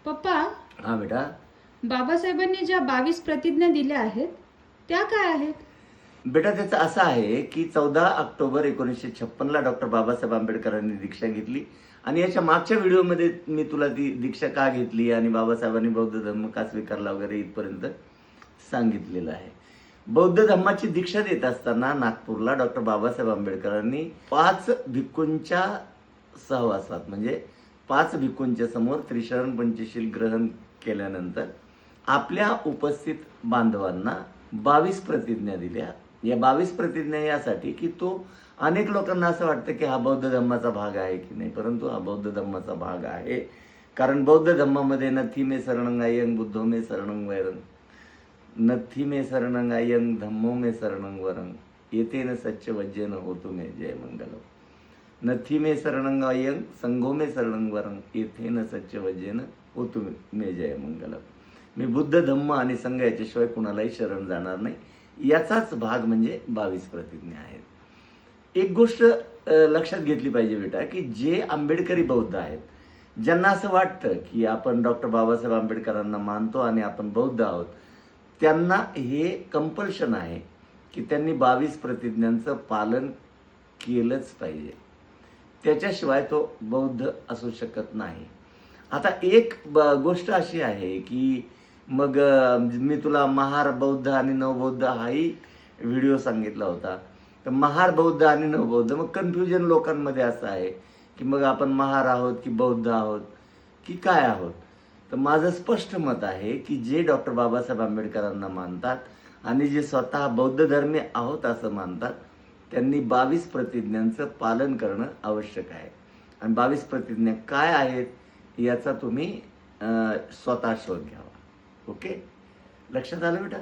पप्पा, हा बेटा. बाबासाहेबांनी ज्या 22 प्रतिज्ञा दिल्या आहेत त्या काय आहेत? बेटा त्याचं असं आहे की 14 ऑक्टोबर 1956 डॉक्टर बाबासाहेब आंबेडकरांनी दीक्षा घेतली आणि याच्या मागच्या व्हिडिओमध्ये मी तुला ती दीक्षा का घेतली आणि बाबासाहेबांनी बौद्ध धर्म का स्वीकारला वगैरे इथपर्यंत सांगितलेलं आहे. बौद्ध धर्माची दीक्षा देत असताना नागपूरला डॉक्टर बाबासाहेब आंबेडकरांनी 5 भिक्खूंच्या सहवासात म्हणजे 5 भिक्खूंच्या समोर त्रिशरण पंचशील ग्रहण केल्यानंतर आपल्या उपस्थित बांधवांना 22 प्रतिज्ञा दिल्या. या 22 प्रतिज्ञा यासाठी की तो अनेक लोकांना असं वाटतं की हा बौद्ध धर्माचा भाग आहे की नाही, परंतु हा बौद्ध धर्माचा भाग आहे. कारण बौद्ध धर्मामध्ये नथी मे शरणंगायंग बुद्धो मे शरणंग वैरंग, नथी मे शरणंगायंग धम्मो मे शरणंग वरंग, येतेन सच्च वज्जेन होतु मे जय मंगलम. नथी मे शरणंगायंग संघो मे शरणंग वरंग, येथेन सच्च वज्जेन होतु मे जय मंगलम. मी बुद्ध धम्म आणि संघ याच्याशिवाय कुणालाही शरण जाणार नाही. याचाच भाग म्हणजे 22 प्रतिज्ञा आहेत. एक गोष्ट लक्षात घेतली पाहिजे बेटा की जे आंबेडकरी बौद्ध आहेत, ज्यांना असं वाटतं की आपण डॉक्टर बाबासाहेब आंबेडकरांना मानतो आणि आपण बौद्ध आहोत, त्यांना हे कंपल्शन आहे की त्यांनी 22 प्रतिज्ञांचं पालन केलंच पाहिजे. त्याच्याशिवाय तो बौद्ध असू शकत नाही. आता एक गोष्ट अशी आहे की मग मी तुला महार बौद्ध आणि नवबौद्ध हाही व्हिडिओ सांगितला होता. तर महार बौद्ध आणि नवबौद्ध, मग कन्फ्युजन लोकांमध्ये असं आहे की मग आपण महार आहोत की बौद्ध आहोत की काय आहोत. तर माझं स्पष्ट मत आहे की जे डॉक्टर बाबासाहेब आंबेडकरांना मानतात आणि जे स्वतः बौद्ध धर्मी आहोत असं मानतात, त्यांनी 22 प्रतिज्ञांचं पालन करणं आवश्यक आहे. आणि 22 प्रतिज्ञा काय आहेत याचा तुम्ही स्वतः शोध घ्यावा. ओके, लक्षात आलं बेटा?